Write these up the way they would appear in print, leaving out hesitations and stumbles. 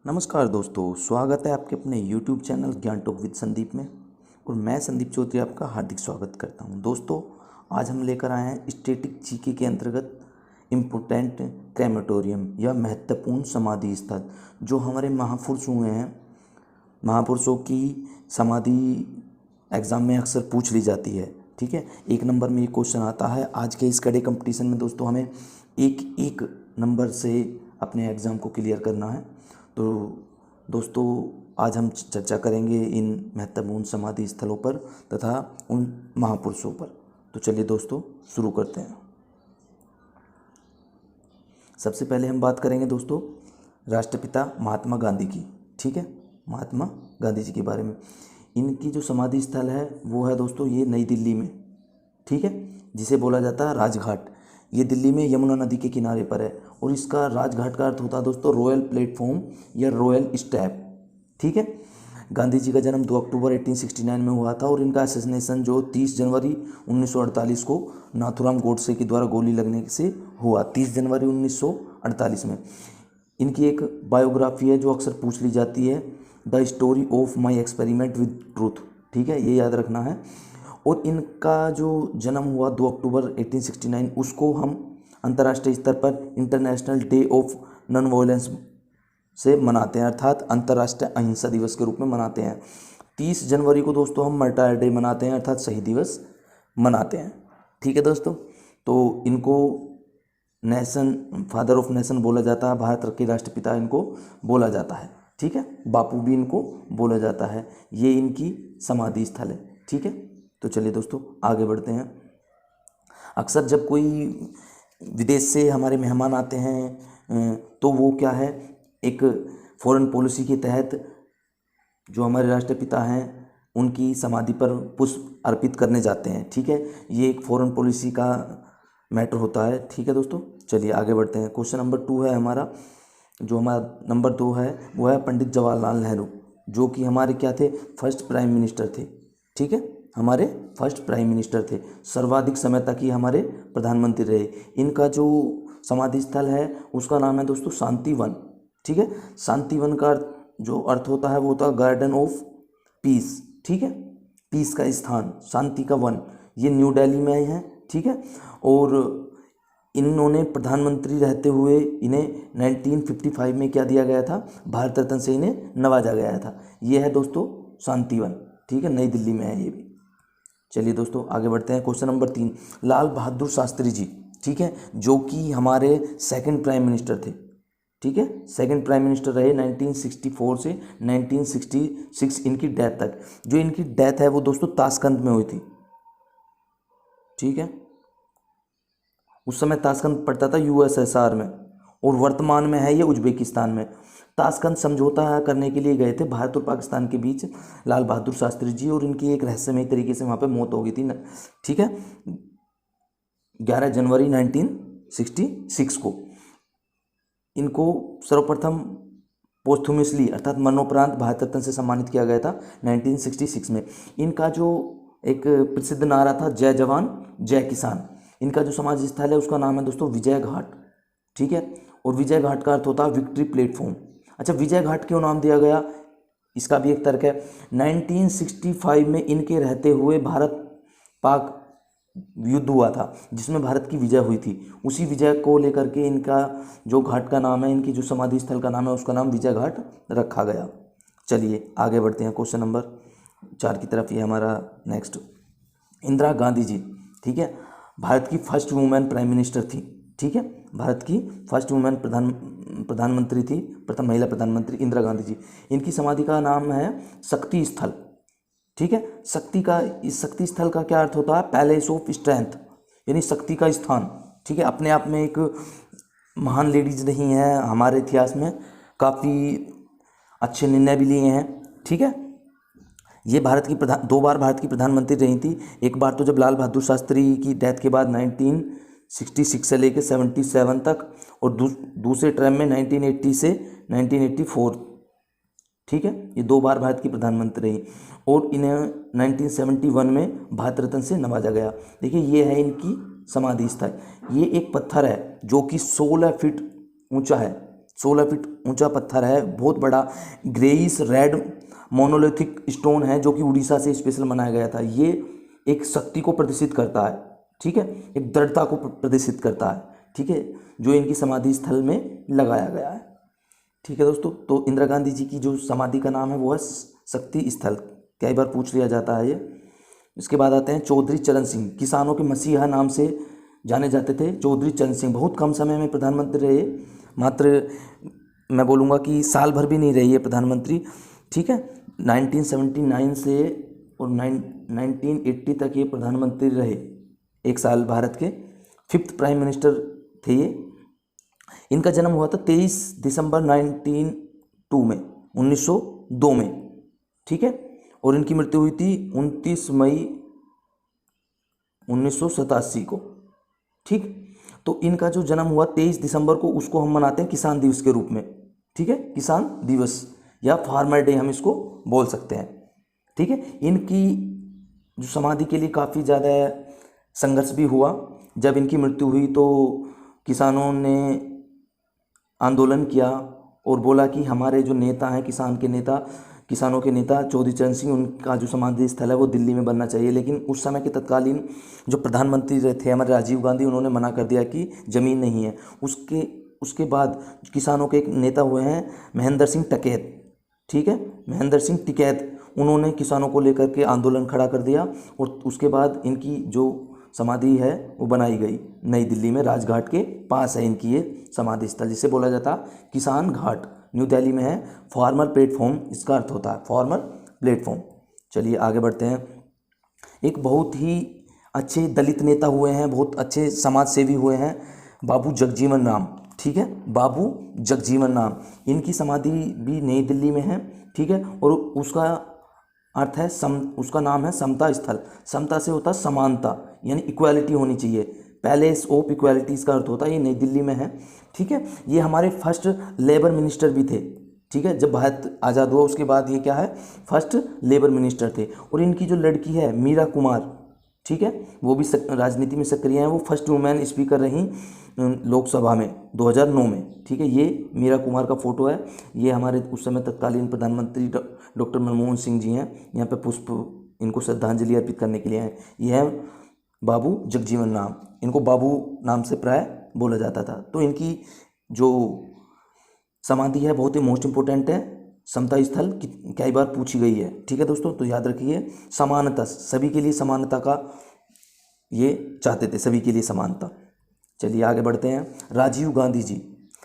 नमस्कार दोस्तों, स्वागत है आपके अपने YouTube चैनल ज्ञान टॉक विद संदीप में। और मैं संदीप चौधरी आपका हार्दिक स्वागत करता हूं। दोस्तों, आज हम लेकर आए हैं स्टैटिक जीके के अंतर्गत इम्पोर्टेंट क्रेमेटोरियम या महत्वपूर्ण समाधि स्थल। जो हमारे महापुरुष हुए हैं, महापुरुषों की समाधि एग्ज़ाम में अक्सर पूछ ली जाती है। ठीक है, 1 नंबर में ये क्वेश्चन आता है। आज के इस कड़े कंपटीशन में दोस्तों हमें एक नंबर से अपने एग्ज़ाम को क्लियर करना है। तो दोस्तों, आज हम चर्चा करेंगे इन महत्वपूर्ण समाधि स्थलों पर तथा उन महापुरुषों पर। तो चलिए दोस्तों, शुरू करते हैं। सबसे पहले हम बात करेंगे दोस्तों राष्ट्रपिता महात्मा गांधी की। ठीक है, महात्मा गांधी जी के बारे में। इनकी जो समाधि स्थल है वो है दोस्तों ये नई दिल्ली में। ठीक है, जिसे बोला जाता है राजघाट। ये दिल्ली में यमुना नदी के किनारे पर है और इसका राजघाट का अर्थ होता है दोस्तों रॉयल प्लेटफॉर्म या रॉयल स्टैप। ठीक है, गांधी जी का जन्म 2 अक्टूबर 1869 में हुआ था और इनका असैसिनेशन जो 30 जनवरी 1948 को नाथूराम गोडसे के द्वारा गोली लगने से हुआ। 30 जनवरी 1948 में। इनकी एक बायोग्राफी है जो अक्सर पूछ ली जाती है, the story of my experiment with truth. ठीक है, ये याद रखना है। और इनका जो जन्म हुआ 2 अक्टूबर 1869, उसको हम अंतर्राष्ट्रीय स्तर पर international day of non violence से मनाते हैं, अर्थात अंतर्राष्ट्रीय अहिंसा दिवस के रूप में मनाते हैं। 30 जनवरी को दोस्तों हम मार्टायर डे मनाते हैं, अर्थात शहीद दिवस मनाते हैं। ठीक है दोस्तों, तो इनको नेशन फादर ऑफ नेशन बोला जाता है, भारत के राष्ट्रपिता इनको बोला जाता है। ठीक है, बापू भी इनको बोला जाता है। ये इनकी समाधि स्थल है। ठीक है, तो चलिए दोस्तों आगे बढ़ते हैं। अक्सर जब कोई विदेश से हमारे मेहमान आते हैं तो वो क्या है, एक फॉरेन पॉलिसी के तहत जो हमारे राष्ट्रपिता हैं उनकी समाधि पर पुष्प अर्पित करने जाते हैं। ठीक है, ये एक फॉरेन पॉलिसी का मैटर होता है। ठीक है दोस्तों, चलिए आगे बढ़ते हैं। क्वेश्चन नंबर 2 है हमारा। जो हमारा नंबर 2 है वो है पंडित जवाहरलाल नेहरू, जो कि हमारे क्या थे, फर्स्ट प्राइम मिनिस्टर थे। ठीक है, हमारे फर्स्ट प्राइम मिनिस्टर थे। सर्वाधिक समय तक ही हमारे प्रधानमंत्री रहे। इनका जो समाधि स्थल है उसका नाम है दोस्तों शांति वन। ठीक है, शांति वन का जो अर्थ होता है वो होता है गार्डन ऑफ पीस। ठीक है, पीस का स्थान, शांति का वन। ये न्यू दिल्ली में है। ठीक है, और इन्होंने प्रधानमंत्री रहते हुए इन्हें 1955 में क्या दिया गया था, भारत रत्न से इन्हें नवाजा गया था। ये है दोस्तों शांति वन। ठीक है, नई दिल्ली में है ये भी। चलिए दोस्तों आगे बढ़ते हैं। Question number 3, Lal Bahadur Shastri ji. ठीक है, जो कि हमारे सेकंड प्राइम मिनिस्टर थे। ठीक है, सेकंड प्राइम मिनिस्टर रहे 1964 से 1966 इनकी डेथ तक। जो इनकी डेथ है वो दोस्तों ताशकंद में हुई थी। ठीक है, उस समय ताशकंद पड़ता था यूएसएसआर में और वर्तमान में है ये उज्बेकिस्तान में। ताशकंद समझौता करने के लिए गए थे भारत और पाकिस्तान के बीच लाल बहादुर शास्त्री जी, और इनकी एक रहस्यमय तरीके से वहाँ पे मौत हो गई थी। ठीक है, 11 जनवरी 1966 को इनको सर्वप्रथम पोस्थुमसली अर्थात मरणोपरांत भारत रत्न से सम्मानित किया गया था 1966 में। इनका जो एक प्रसिद्ध नारा था, जय जवान जय किसान। इनका जो समाधि स्थल है उसका नाम है दोस्तों विजय घाट। ठीक है, और विजय घाट का अर्थ होता है विक्ट्री प्लेटफॉर्म। अच्छा, विजय घाट क्यों नाम दिया गया, इसका भी एक तर्क है। 1965 में इनके रहते हुए भारत पाक युद्ध हुआ था जिसमें भारत की विजय हुई थी। उसी विजय को लेकर के इनका जो घाट का नाम है, इनकी जो समाधि स्थल का नाम है, उसका नाम विजय घाट रखा गया। चलिए आगे बढ़ते हैं क्वेश्चन नंबर 4 की तरफ। ये हमारा नेक्स्ट, इंदिरा गांधी जी। ठीक है, भारत की फर्स्ट वुमेन प्राइम मिनिस्टर थी। ठीक है, भारत की फर्स्ट वुमेन प्रधानमंत्री थी, प्रथम महिला प्रधानमंत्री इंदिरा गांधी जी। इनकी समाधि का नाम है शक्ति स्थल। ठीक है, इस शक्ति स्थल का क्या अर्थ होता है, पैलेस ऑफ स्ट्रेंथ, यानी शक्ति का स्थान। ठीक है, अपने आप में एक महान लेडीज रही हैं हमारे इतिहास में, काफ़ी अच्छे निर्णय भी लिए हैं। ठीक है, ये 2 बार भारत की प्रधानमंत्री रही थी। एक बार तो जब लाल बहादुर शास्त्री की डेथ के बाद 1966 से लेकर 77 तक, और दूसरे टर्म में 1980 से 1984। ठीक है, ये 2 बार भारत की प्रधानमंत्री रही और इन्हें 1971 में भारत रत्न से नवाजा गया। देखिए, ये है इनकी समाधि स्थल। ये एक पत्थर है जो कि 16 फीट ऊंचा है। 16 फीट ऊंचा पत्थर है, बहुत बड़ा ग्रेइश रेड मोनोलिथिक स्टोन है जो कि उड़ीसा से स्पेशल बनाया गया था। ये एक शक्ति को प्रदर्शित करता है, ठीक है, एक दृढ़ता को प्रदर्शित करता है, ठीक है, जो इनकी समाधि स्थल में लगाया गया है। ठीक है दोस्तों, तो इंदिरा गांधी जी की जो समाधि का नाम है वो है शक्ति स्थल, कई बार पूछ लिया जाता है ये। इसके बाद आते हैं चौधरी चरण सिंह, किसानों के मसीहा नाम से जाने जाते थे चौधरी चरण सिंह। बहुत कम समय में प्रधानमंत्री रहे, मात्र मैं बोलूँगा कि साल भर भी नहीं रही है प्रधानमंत्री, ठीक है। 1979 से और 1980 तक ये प्रधानमंत्री रहे, एक साल भारत के 5th प्राइम मिनिस्टर थे ये। इनका जन्म हुआ था 23 दिसंबर 1902 में, ठीक है, और इनकी मृत्यु हुई थी 29 मई 1987 को, ठीक। तो इनका जो जन्म हुआ 23 दिसंबर को, उसको हम मनाते हैं किसान दिवस के रूप में, ठीक है, किसान दिवस या फार्मर डे हम इसको बोल सकते हैं, ठीक है। इनकी जो समाधि के लिए काफ़ी ज़्यादा संघर्ष भी हुआ। जब इनकी मृत्यु हुई तो किसानों ने आंदोलन किया और बोला कि हमारे जो नेता हैं, किसानों के नेता चौधरी चरण सिंह, उनका जो समाधि स्थल है वो दिल्ली में बनना चाहिए। लेकिन उस समय के तत्कालीन जो प्रधानमंत्री थे हमारे राजीव गांधी, उन्होंने मना कर दिया कि ज़मीन नहीं है। उसके बाद किसानों के एक नेता हुए हैं महेंद्र सिंह टिकैत, ठीक है, महेंद्र सिंह टिकैत, उन्होंने किसानों को लेकर के आंदोलन खड़ा कर दिया और उसके बाद इनकी जो समाधि है वो बनाई गई नई दिल्ली में, राजघाट के पास है इनकी ये समाधि स्थल, जिसे बोला जाता किसान घाट। न्यू दिल्ली में है, फार्मर प्लेटफॉर्म इसका अर्थ होता है, फार्मर प्लेटफॉर्म। चलिए आगे बढ़ते हैं। एक बहुत ही अच्छे दलित नेता हुए हैं, बहुत अच्छे समाज सेवी हुए हैं, बाबू जगजीवन राम, ठीक है, बाबू जगजीवन राम। इनकी समाधि भी नई दिल्ली में है, ठीक है, और उसका अर्थ है उसका नाम है समता स्थल। समता से होता है समानता, यानी इक्वालिटी होनी चाहिए, पैलेस ऑफ इक्वालिटी इसका अर्थ होता है। ये नई दिल्ली में है, ठीक है। ये हमारे फर्स्ट लेबर मिनिस्टर भी थे, ठीक है, जब भारत आज़ाद हुआ उसके बाद ये क्या है, फर्स्ट लेबर मिनिस्टर थे। और इनकी जो लड़की है मीरा कुमार, ठीक है, वो भी राजनीति में सक्रिय हैं, वो फर्स्ट वुमेन स्पीकर रहीं लोकसभा में 2009 में, ठीक है। ये मीरा कुमार का फोटो है, ये हमारे उस समय तत्कालीन प्रधानमंत्री डॉक्टर मनमोहन सिंह जी हैं, यहाँ पे पुष्प इनको श्रद्धांजलि अर्पित करने के लिए हैं। ये है बाबू जगजीवन राम, इनको बाबू नाम से प्राय बोला जाता था। तो इनकी जो समाधि है बहुत ही मोस्ट इम्पोर्टेंट है, समता स्थल कई बार पूछी गई है, ठीक है दोस्तों। तो याद रखिए, समानता, सभी के लिए समानता का ये चाहते थे, सभी के लिए समानता। चलिए आगे बढ़ते हैं। राजीव गांधी जी,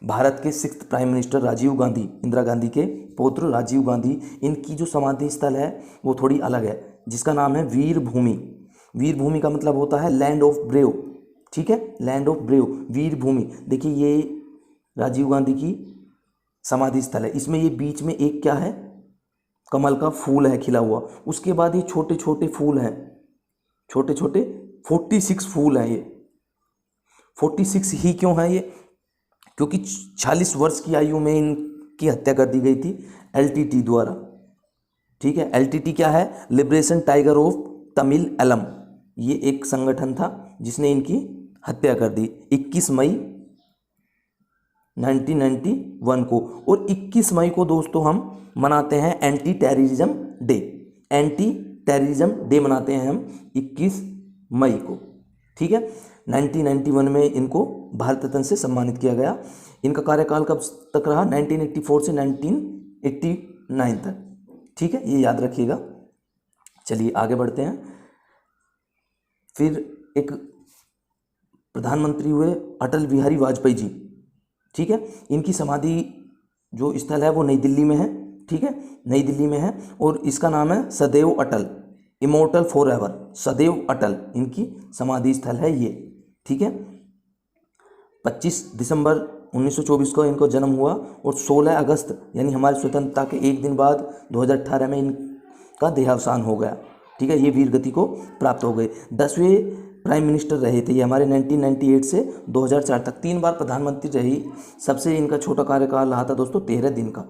भारत के 6th prime minister Rajiv Gandhi, Indira Gandhi के पौत्र राजीव गांधी, इनकी जो समाधि स्थल है वो थोड़ी अलग है, जिसका नाम है वीर भूमि। वीर भूमि का मतलब होता है लैंड ऑफ ब्रेव, ठीक है, लैंड ऑफ ब्रेव, वीर भूमि। देखिए ये राजीव गांधी की समाधि स्थल है, इसमें ये बीच में एक क्या है, कमल का फूल है खिला हुआ, उसके बाद ये छोटे छोटे फूल हैं, छोटे छोटे 46 फूल हैं। ये 46 ही क्यों है ये, क्योंकि 40 वर्ष की आयु में इनकी हत्या कर दी गई थी एलटीटी द्वारा, ठीक है। एलटीटी क्या है, liberation tiger of Tamil Eelam, ये एक संगठन था जिसने इनकी हत्या कर दी 21 मई 1991 को। और 21 मई को दोस्तों हम मनाते हैं anti terrorism day, anti terrorism day मनाते हैं हम 21 मई को, ठीक है। 1991 में इनको भारत रत्न से सम्मानित किया गया। इनका कार्यकाल कब तक रहा, 1984 से 1989 तक, ठीक है, ये याद रखिएगा। चलिए आगे बढ़ते हैं। फिर एक प्रधानमंत्री हुए अटल बिहारी वाजपेयी जी, ठीक है। इनकी समाधि जो स्थल है वो नई दिल्ली में है, ठीक है, नई दिल्ली में है, और इसका नाम है सदैव अटल, इमोर्टल फॉर एवर, सदैव अटल इनकी समाधि स्थल है ये, ठीक है। 25 दिसंबर 1924 को इनको जन्म हुआ और 16 अगस्त यानी हमारी स्वतंत्रता के एक दिन बाद 2018 में इनका देहावसान हो गया, ठीक है। ये वीर गति को प्राप्त हो गए। 10वें प्राइम मिनिस्टर रहे थे ये हमारे 1998 से 2004 तक, 3 बार प्रधानमंत्री रही। सबसे इनका छोटा कार्यकाल रहा था दोस्तों 13 दिन का,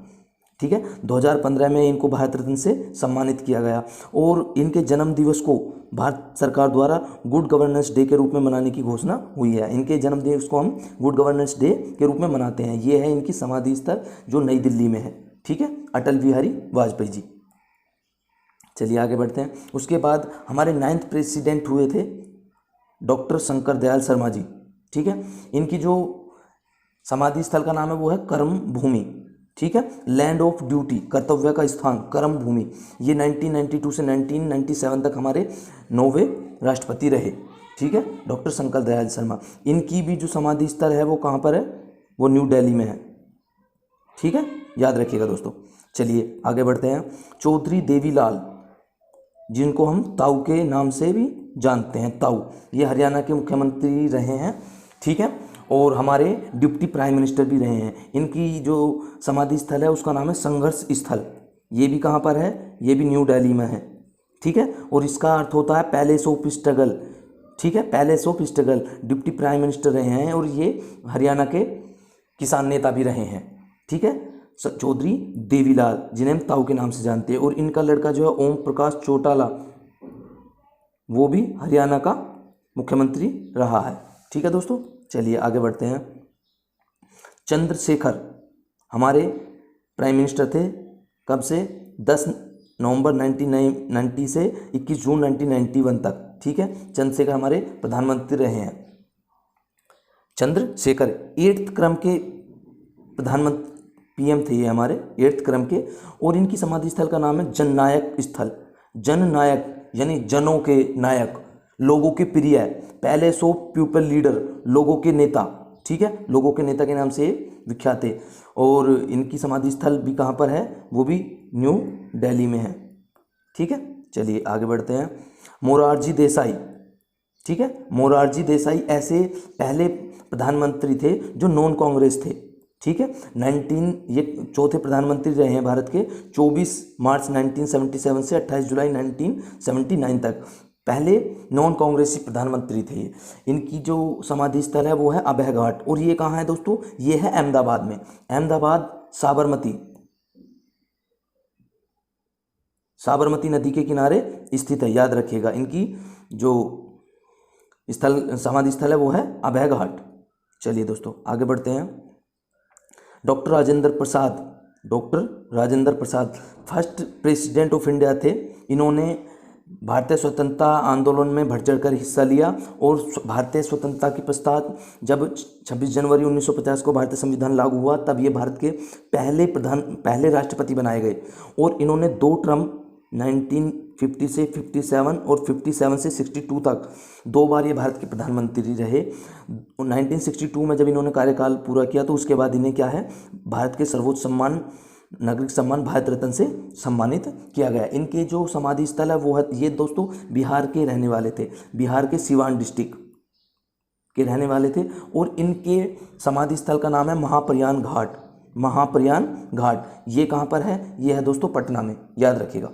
ठीक है। 2015 में इनको भारत रत्न से सम्मानित किया गया और इनके जन्म दिवस को भारत सरकार द्वारा गुड गवर्नेंस डे के रूप में मनाने की घोषणा हुई है। इनके जन्म दिवस को हम गुड गवर्नेंस डे के रूप में मनाते हैं। ये है इनकी समाधि स्थल जो नई दिल्ली में है, ठीक है, अटल बिहारी वाजपेयी जी। चलिए आगे बढ़ते हैं। उसके बाद हमारे 9th प्रेसिडेंट हुए थे डॉक्टर शंकर दयाल शर्मा जी, ठीक है। इनकी जो समाधि स्थल का नाम है वो है कर्म भूमि, ठीक है, लैंड ऑफ ड्यूटी, कर्तव्य का स्थान, कर्म भूमि। ये 1992 से 1997 तक हमारे 9वें राष्ट्रपति रहे, ठीक है, डॉक्टर शंकर दयाल शर्मा। इनकी भी जो समाधि स्थल है वो कहाँ पर है, वो न्यू दिल्ली में है, ठीक है, याद रखिएगा दोस्तों। चलिए आगे बढ़ते हैं। चौधरी देवीलाल, जिनको हम ताऊ के नाम से भी जानते हैं, ताऊ, ये हरियाणा के मुख्यमंत्री रहे हैं, ठीक है, और हमारे डिप्टी प्राइम मिनिस्टर भी रहे हैं। इनकी जो समाधि स्थल है उसका नाम है संघर्ष स्थल। ये भी कहाँ पर है, ये भी न्यू दिल्ली में है, ठीक है, और इसका अर्थ होता है पैलेस ऑफ स्ट्रगल, ठीक है, palace of struggle. Deputy prime minister रहे हैं और ये हरियाणा के किसान नेता भी रहे हैं, ठीक है, चौधरी देवीलाल, जिन्हें हम ताऊ के नाम से जानते हैं। और इनका लड़का जो है ओम प्रकाश चौटाला, वो भी हरियाणा का मुख्यमंत्री रहा है, ठीक है दोस्तों। चलिए आगे बढ़ते हैं। चंद्रशेखर हमारे प्राइम मिनिस्टर थे, कब से, 10 नवंबर 1990 से 21 जून 1991 तक, ठीक है। चंद्रशेखर हमारे प्रधानमंत्री रहे हैं। चंद्रशेखर 8th क्रम के प्रधानमंत्री, पीएम थे ये हमारे 8th क्रम के। और इनकी समाधि स्थल का नाम है जननायक स्थल। जननायक यानी जनों के नायक, लोगों के प्रिय, पैलेस ऑफ पीपल लीडर, लोगों के नेता, ठीक है, लोगों के नेता के नाम से विख्यात है। और इनकी समाधि स्थल भी कहाँ पर है, वो भी न्यू दिल्ली में है, ठीक है। चलिए आगे बढ़ते हैं। मोरारजी देसाई, ठीक है, मोरारजी देसाई ऐसे पहले प्रधानमंत्री थे जो नॉन कांग्रेस थे, ठीक है। ये चौथे प्रधानमंत्री रहे हैं भारत के, 24 मार्च 1977 से 28 जुलाई 1979 तक, पहले नॉन कांग्रेसी प्रधानमंत्री थे। इनकी जो समाधि स्थल है वो है अभय घाट। और ये कहाँ है दोस्तों, ये है अहमदाबाद में, अहमदाबाद साबरमती नदी के किनारे स्थित है, याद रखिएगा। इनकी जो समाधि स्थल है वो है अभय घाट। चलिए दोस्तों आगे बढ़ते हैं। Doctor Rajendra Prasad first president of India थे। इन्होंने भारतीय स्वतंत्रता आंदोलन में बढ़ चढ़कर हिस्सा लिया और भारतीय स्वतंत्रता के पश्चात जब 26 जनवरी 1950 को भारतीय संविधान लागू हुआ तब ये भारत के पहले राष्ट्रपति बनाए गए। और इन्होंने 2 टर्म 1950 से 57 और 57 से 62 तक 2 बार ये भारत के प्रधानमंत्री रहे। 1962 में जब इन्होंने कार्यकाल पूरा किया तो उसके बाद इन्हें क्या है, भारत के सर्वोच्च सम्मान, नागरिक सम्मान भारत रत्न से सम्मानित किया गया। इनके जो समाधि स्थल है वो है, ये दोस्तों बिहार के रहने वाले थे, बिहार के सिवान डिस्ट्रिक्ट के रहने वाले थे। और इनके समाधि स्थल का नाम है महाप्रयाण घाट। ये कहाँ पर है, ये है दोस्तों पटना में, याद रखिएगा।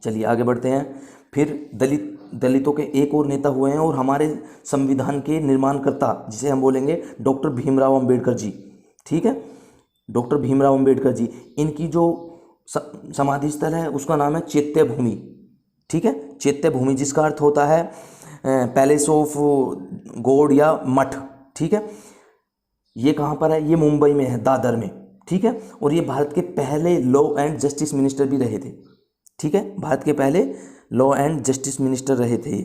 चलिए आगे बढ़ते हैं। फिर दलितों के एक और नेता हुए हैं और हमारे संविधान के निर्माणकर्ता, जिसे हम बोलेंगे डॉक्टर भीमराव अंबेडकर जी, ठीक है, डॉक्टर भीमराव अंबेडकर जी। इनकी जो समाधि स्थल है उसका नाम है चैत्य भूमि, ठीक है, चैत्य भूमि, जिसका अर्थ होता है पैलेस ऑफ गॉड या मठ, ठीक है। ये कहाँ पर है, ये मुंबई में है, दादर में, ठीक है। और ये भारत के पहले लॉ एंड जस्टिस मिनिस्टर भी रहे थे, ठीक है, भारत के पहले लॉ एंड जस्टिस मिनिस्टर रहे थे।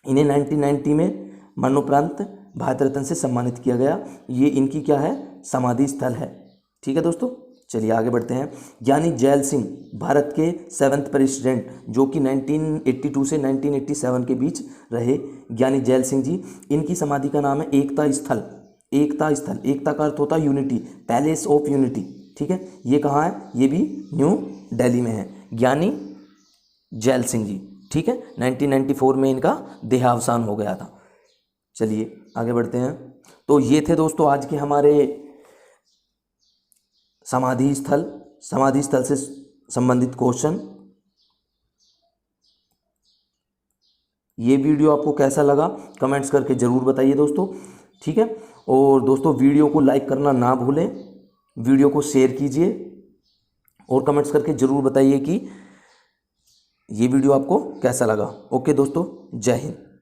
इन्हें 1990 में मरणोपरांत भारत रत्न से सम्मानित किया गया। ये इनकी क्या है, समाधि स्थल है, ठीक है दोस्तों। चलिए आगे बढ़ते हैं। ज्ञानी जैल सिंह भारत के 7th प्रेसिडेंट, जो कि 1982 से 1987 के बीच रहे, ज्ञानी जैल सिंह जी। इनकी समाधि का नाम है एकता स्थल। एकता का अर्थ होता है यूनिटी, पैलेस ऑफ यूनिटी, ठीक है। ये कहाँ है, ये भी न्यू दिल्ली में है, ज्ञानी जैल सिंह जी, ठीक है। 1994 में इनका देहावसान हो गया था। चलिए आगे बढ़ते हैं। तो ये थे दोस्तों आज के हमारे समाधि स्थल से संबंधित क्वेश्चन। ये वीडियो आपको कैसा लगा कमेंट्स करके ज़रूर बताइए दोस्तों, ठीक है। और दोस्तों वीडियो को लाइक करना ना भूलें, वीडियो को शेयर कीजिए, और कमेंट्स करके ज़रूर बताइए कि ये वीडियो आपको कैसा लगा। ओके दोस्तों, जय हिंद।